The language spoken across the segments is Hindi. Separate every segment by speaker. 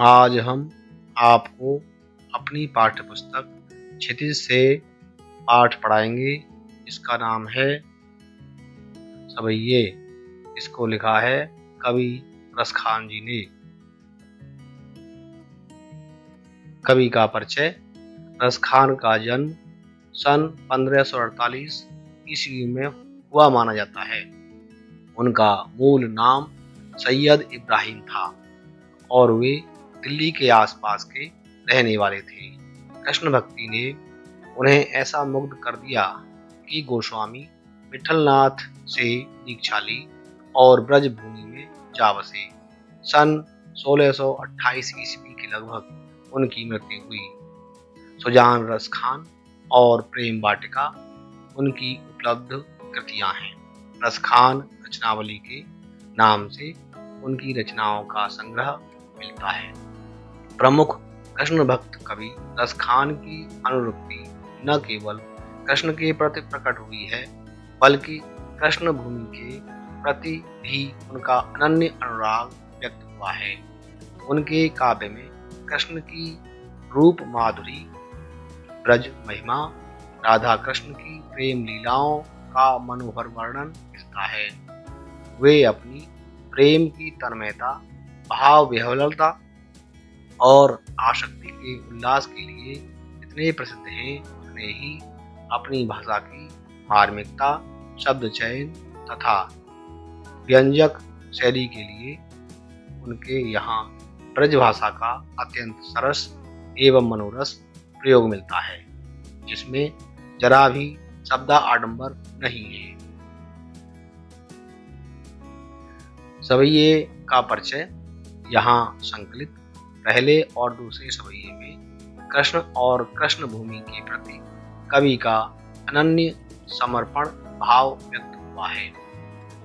Speaker 1: आज हम आपको अपनी पाठ्यपुस्तक क्षितिज से पाठ पढ़ाएंगे। इसका नाम है सवैये। इसको लिखा है कवि रसखान जी ने। कवि का परिचय। रसखान का जन्म सन 1548 ईस्वी में हुआ माना जाता है। उनका मूल नाम सैयद इब्राहिम था और वे दिल्ली के आसपास के रहने वाले थे। कृष्ण भक्ति ने उन्हें ऐसा मुग्ध कर दिया कि गोस्वामी विठलनाथ से दीक्षा ली और ब्रज भूमि में जा बसे। सन 1628 ईस्वी के लगभग उनकी मृत्यु हुई। सुजान रसखान और प्रेम वाटिका उनकी उपलब्ध कृतियां हैं। रसखान रचनावली के नाम से उनकी रचनाओं का संग्रह मिलता है। प्रमुख कृष्ण भक्त कवि रसखान की अनुरक्ति न केवल कृष्ण के प्रति प्रकट हुई है, बल्कि कृष्ण भूमि के प्रति भी उनका अनन्य अनुराग व्यक्त हुआ है। उनके काव्य में कृष्ण की रूप माधुरी, ब्रज महिमा, राधा कृष्ण की प्रेम लीलाओं का मनोहर वर्णन मिलता है। वे अपनी प्रेम की तन्मयता, भाव विह्वलता और आसक्ति के उल्लास के लिए इतने प्रसिद्ध हैं, उतने ही अपनी भाषा की मार्मिकता, शब्द चयन तथा व्यंजक शैली के लिए उनके यहाँ ब्रज भाषा का अत्यंत सरस एवं मनोरस प्रयोग मिलता है, जिसमें जरा भी शब्दा आडंबर नहीं है। सवैये का परिचय। यहाँ संकलित पहले और दूसरे सवैये में कृष्ण और कृष्ण भूमि के प्रति कवि का अनन्य समर्पण भाव व्यक्त हुआ है।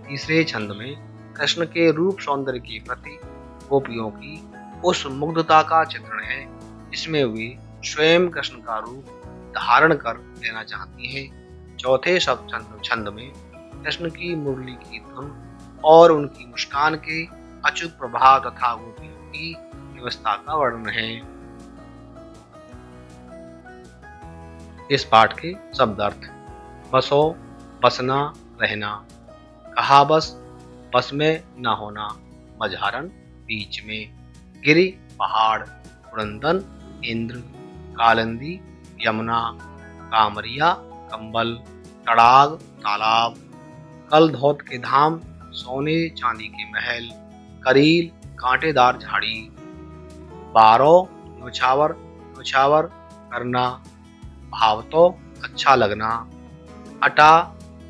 Speaker 1: तीसरे छंद में कृष्ण के रूप सौंदर्य के प्रति गोपियों की उस मुग्धता का चित्रण है, जिसमें वे स्वयं कृष्ण का रूप धारण कर लेना चाहती हैं। चौथे छंद में कृष्ण की मुरली की धुन और उनकी मुस्कान के अचूक प्रभाव तथा गोपियों की व्यवस्था का वर्णन है। इस पाठ के शब्दार्थ। बसो, बसना, रहना। कहा बस, बस में न होना। मझारन, बीच में। गिरि, पहाड़। पुरंदन, इंद्र। कालिंदी, यमुना। कामरिया, कंबल। तड़ाग, तालाब। कल धौत के धाम, सोने चांदी के महल। करील, कांटेदार झाड़ी। बारो, न्योछावर, न्योछावर करना। भावतो, अच्छा लगना। अटा,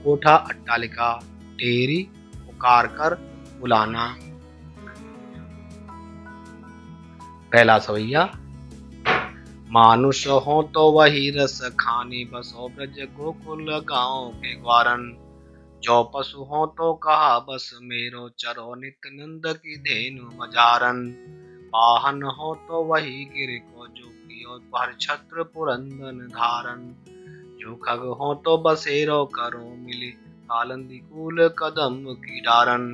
Speaker 1: कोठा, अट्टालिका। टेरी, पुकार कर बुलाना। पहला सवैया। मानुष हो तो वही रस खानी, बसो ब्रज गोकुल गाँव के ग्वारन। जो पशु हो तो कहा बस मेरो, चरो नित्य नंद की धेनु मजारन। वाहन हो तो वही गिर को, जो कियो पर छत्र पुरंदन धारन। जो खग हो तो बसेरो करो मिले, कालंदी कूल कदम की डारन।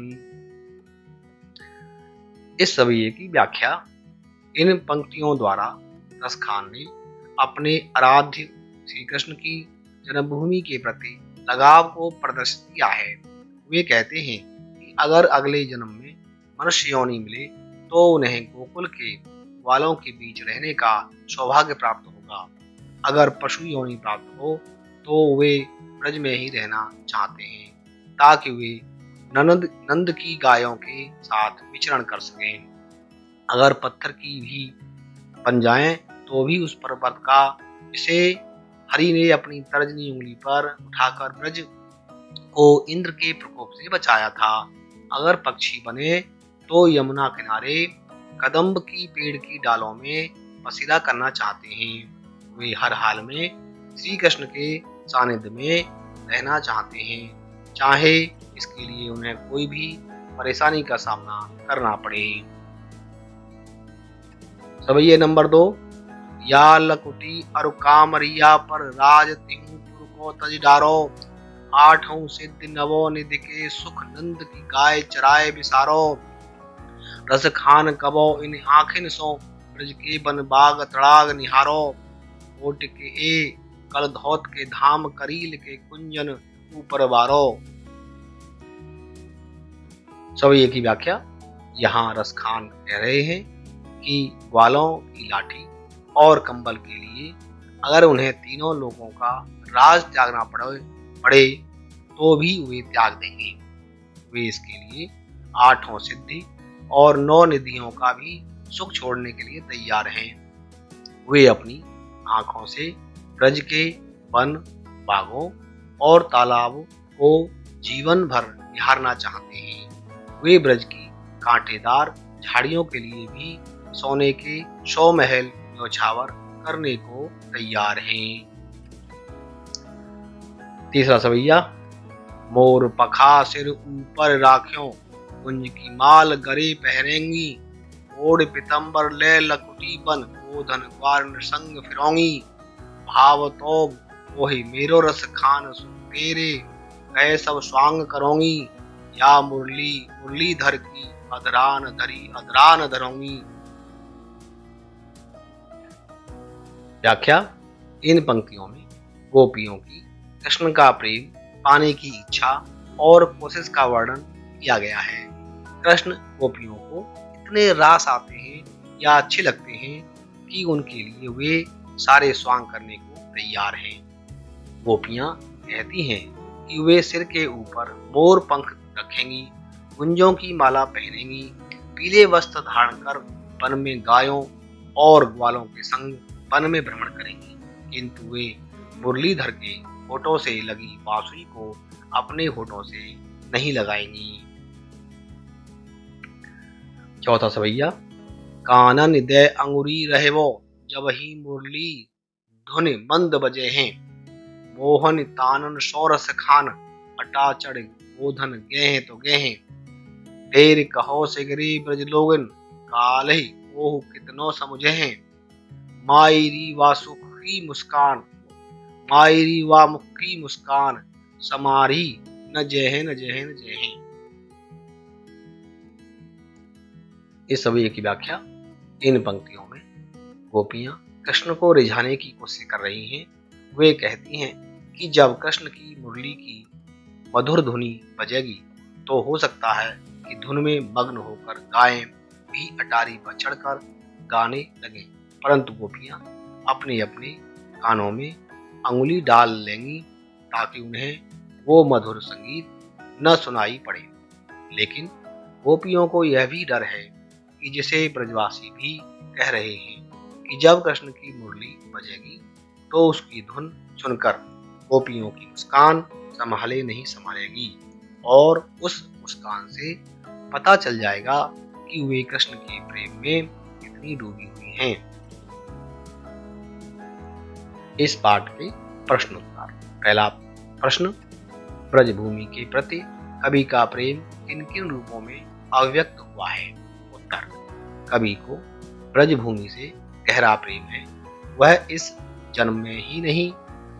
Speaker 1: इस सवैये की व्याख्या। इन पंक्तियों द्वारा रसखान ने अपने आराध्य श्री कृष्ण की जन्मभूमि के प्रति लगाव को प्रदर्शित किया है। वे कहते हैं कि अगर अगले जन्म में मनुष्य योनि मिले तो उन्हें गोकुल के ग्वालों के बीच रहने का सौभाग्य प्राप्त होगा। अगर पशु योनि प्राप्त हो तो वे ब्रज में ही रहना चाहते हैं, ताकि वे नंद की गायों के साथ विचरण कर सकें। अगर पत्थर की भी बन जाएं तो भी उस पर्वत का, इसे हरि ने अपनी तर्जनी उंगली पर उठाकर ब्रज को इंद्र के प्रकोप से बचाया था। अगर पक्षी बने तो यमुना किनारे कदम्ब की पेड़ की डालों में बसेरा करना चाहते हैं। वे हर हाल में श्री कृष्ण के सानिध्य में रहना चाहते हैं, चाहे इसके लिए उन्हें कोई भी परेशानी का सामना करना पड़े। सवैये नंबर 2। या लकुटी अरु कामरिया पर राज तिहु पुर को तज डारो। आठों सिद्ध नवो निधि के सुख नंद की गाय चराए बिसारो। रस खान कबो इन आँखिन सो, ब्रज के बन बाग तड़ाग निहारो। ओट के ए कल धौत के धाम, करील के कुंजन ऊपर बारो। सभी एक ही व्याख्या। यहाँ रसखान कह रहे हैं कि ग्वालों की लाठी और कंबल के लिए अगर उन्हें तीनों लोगों का राज त्यागना पड़े तो भी वे त्याग देंगे। वे इसके लिए 8 सिद्धि और 9 निधियों का भी सुख छोड़ने के लिए तैयार हैं। वे अपनी आंखों से ब्रज के वन, बागों और तालाबों को जीवन भर निहारना चाहते हैं। वे ब्रज की कांटेदार झाड़ियों के लिए भी सोने के 100 महल न्योछावर करने को तैयार हैं। तीसरा सवैया। मोर पखा सिर ऊपर राख्यों, कुंज की माल गरे पहरेंगी। ओढ़ पितंबर ले लकुटी बन, गोधन ग्वार संग फिरोंगी। भाव तो वही मेरो रस खान तेरे, कहे सब स्वांग करोंगी। या मुरली मुरलीधर की अधरान धरोंगी। व्याख्या। इन पंक्तियों में गोपियों की कृष्ण का प्रेम पाने की इच्छा और कोशिश का वर्णन किया गया है। कृष्ण गोपियों को इतने रास आते हैं या अच्छे लगते हैं कि उनके लिए वे सारे स्वांग करने को तैयार हैं। गोपियां कहती हैं कि वे सिर के ऊपर मोर पंख रखेंगी, गुंजों की माला पहनेंगी, पीले वस्त्र धारण कर वन में गायों और ग्वालों के संग वन में भ्रमण करेंगी, किंतु वे मुरलीधर के होठों से लगी बांसुरी को अपने होठों से नहीं लगाएंगी। चौथा सवैया। कानन दे अंगुरी रहवो, जब ही मुरली धुन मंद बजे हैं। मोहन तानन सोरस खान, अटा चढ़ गोधन गेह तो गेह। ढेर कहो से गिरी ब्रज लोगन, काल ही ओह कितनो समुझे हैं। मायरी वा सुखी मुस्कान, मायरी वा मुखी मुस्कान, समारी न जेहन जेहन जेहन। इस सभी की व्याख्या। इन पंक्तियों में गोपियां कृष्ण को रिझाने की कोशिश कर रही हैं। वे कहती हैं कि जब कृष्ण की मुरली की मधुर धुनी बजेगी तो हो सकता है कि धुन में मग्न होकर गायें भी अटारी पर चढ़कर गाने लगें, परंतु गोपियां अपने अपने कानों में अंगुली डाल लेंगी ताकि उन्हें वो मधुर संगीत न सुनाई पड़े। लेकिन गोपियों को यह भी डर है कि जिसे ब्रजवासी भी कह रहे हैं कि जब कृष्ण की मुरली बजेगी तो उसकी धुन सुनकर गोपियों की मुस्कान संभाले नहीं संभालेगी और उस मुस्कान से पता चल जाएगा कि वे कृष्ण के प्रेम में कितनी डूबी हुई हैं। इस पाठ के प्रश्न उत्तर। पहला प्रश्न। ब्रजभूमि के प्रति कवि का प्रेम किन किन रूपों में अभिव्यक्त हुआ है? उत्तर। कवि को ब्रजभूमि से गहरा प्रेम है। वह इस जन्म में ही नहीं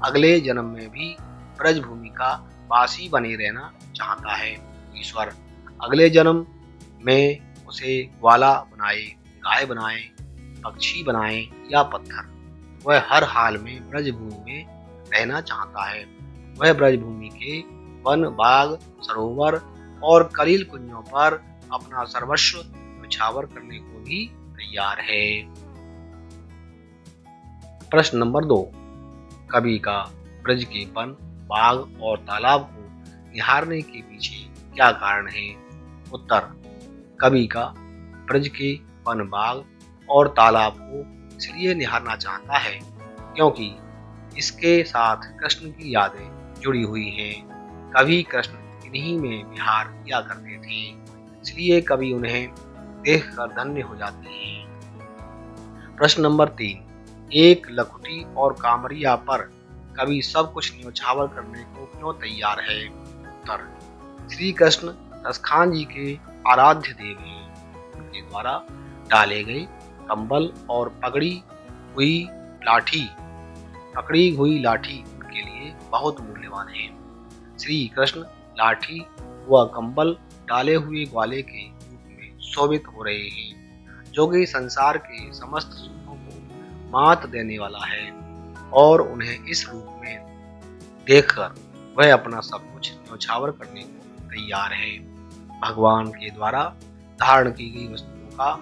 Speaker 1: अगले जन्म में भी ब्रजभूमि का वासी बने रहना चाहता है। ईश्वर अगले जन्म में उसे ग्वाला बनाए, गाय बनाए, पक्षी बनाए या पत्थर, वह हर हाल में ब्रजभूमि में रहना चाहता है। वह ब्रजभूमि के वन, बाग, सरोवर और कलील कुंजों पर अपना सर्वस्व न्योछावर करने को भी तैयार है। प्रश्न नंबर 2। कवि का ब्रज के वन, बाग और तालाब को निहारने के पीछे क्या कारण है? उत्तर। कवि का ब्रज के वन, बाग और तालाब को इसलिए निहारना चाहता है क्योंकि इसके साथ कृष्ण की यादें जुड़ी हुई हैं। कभी कृष्ण इन्हीं में विहार किया करते थे, इसलिए कवि उन्हें देखकर धन्य हो जाते हैं। प्रश्न नंबर 3। एक लखुटी और कामरिया पर कवि सब कुछ न्योछावर करने को क्यों तैयार है? उत्तर। श्री कृष्ण रसखान जी के आराध्य देव हैं। उनके द्वारा डाले गए कंबल और पकड़ी हुई लाठी उनके लिए बहुत मूल्यवान है। श्री कृष्ण लाठी व कंबल डाले हुए ग्वाले के रूप में शोभित हो रहे हैं, जो कि संसार के समस्त सुखों को मात देने वाला है, और उन्हें इस रूप में देखकर वह अपना सब कुछ न्यौछावर करने को तैयार है। भगवान के द्वारा धारण की गई वस्तुओं का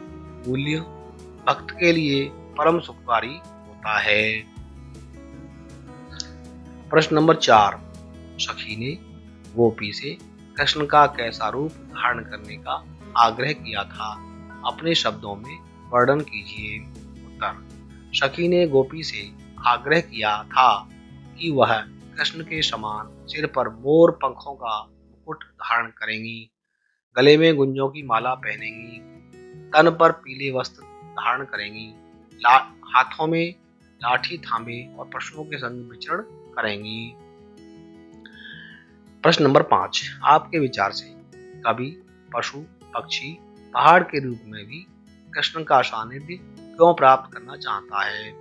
Speaker 1: मूल्य भक्त के लिए परम सुखकारी होता है। प्रश्न नंबर 4। सखी ने गोपी से कृष्ण का कैसा रूप धारण करने का आग्रह किया था, अपने शब्दों में वर्णन कीजिए। उत्तर। सखी ने गोपी से आग्रह किया था कि वह कृष्ण के समान सिर पर मोर पंखों का मुकुट धारण करेंगी, गले में गुंजों की माला पहनेंगी, तन पर पीले वस्त्र धारण करेंगी, हाथों में लाठी थामे और पशुओं के संग विचरण करेंगी। प्रश्न नंबर 5। आपके विचार से कवि पशु पक्षी पहाड़ के रूप में भी कृष्ण का सानिध्य क्यों प्राप्त करना चाहता है?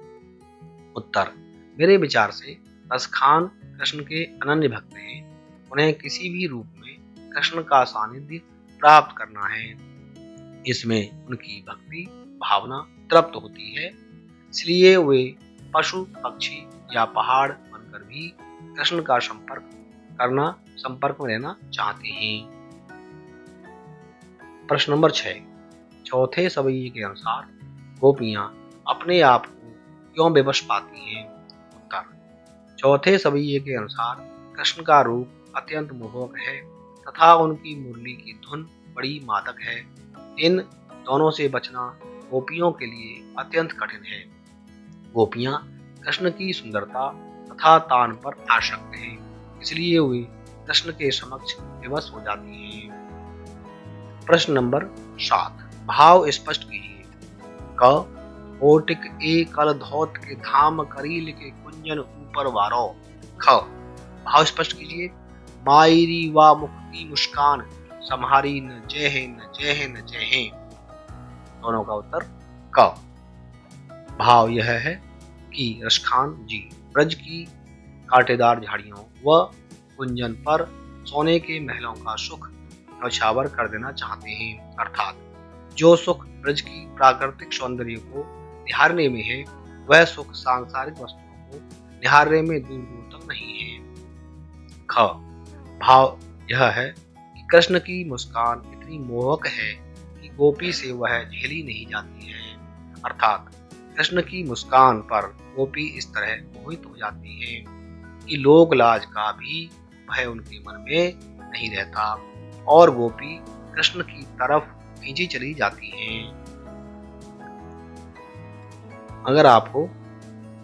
Speaker 1: उत्तर। मेरे विचार से रसखान कृष्ण के अनन्य भक्त हैं। उन्हें किसी भी रूप में कृष्ण का सानिध्य प्राप्त करना है। इसमें उनकी भक्ति भावना तृप्त होती है, इसलिए वे पशु पक्षी या पहाड़ बनकर भी कृष्ण का संपर्क में रहना चाहते हैं। प्रश्न नंबर 6। चौथे सवैये के अनुसार गोपियां अपने आप को क्यों विवश पाती हैं? उत्तर। चौथे सवैये के अनुसार कृष्ण का रूप अत्यंत मोहक है तथा उनकी मुरली की धुन बड़ी मादक है। इन दोनों से बचना गोपियों के लिए अत्यंत कठिन है। गोपियां कृष्ण की सुंदरता तथा तान पर आसक्त हैं, इसलिए वे कृष्ण के समक्ष विवश हो जाती हैं। प्रश्न नंबर 7। भाव स्पष्ट कीजिए। क। ओटिक ए कल धौत के धाम करील के कुंजन ऊपर वारो। ख। भाव स्पष्ट कीजिए। मायरी वा मुख की मुस्कान सम्हारी न जय है न जय है न जय है। दोनों का उत्तर क। भाव यह है कि रसखान जी ब्रज की कांटेदार झाड़ियों व कुंजन पर सोने के महलों का सुख न्यौछावर कर देना चाहते हैं, अर्थात जो सुख ब्रज की प्राकृतिक सौंदर्य को निहारने में है, वह सुख सांसारिक वस्तुओं को निहारने में दूर दूर तक नहीं है। ख। भाव यह है कि कृष्ण की मुस्कान इतनी मोहक है कि गोपी से वह झेली नहीं जाती है, अर्थात कृष्ण की मुस्कान पर गोपी इस तरह मोहित हो जाती है कि लोक लाज का भी भय उनके मन में नहीं रहता और गोपी कृष्ण की तरफ खींची चली जाती हैं। अगर आपको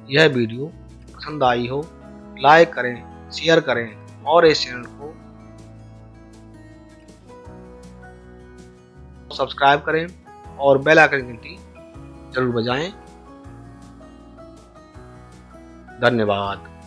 Speaker 1: यह वीडियो पसंद आई हो, लाइक करें, शेयर करें और इस चैनल को सब्सक्राइब करें और बेल आइकन की घंटी जरूर बजाएं। धन्यवाद।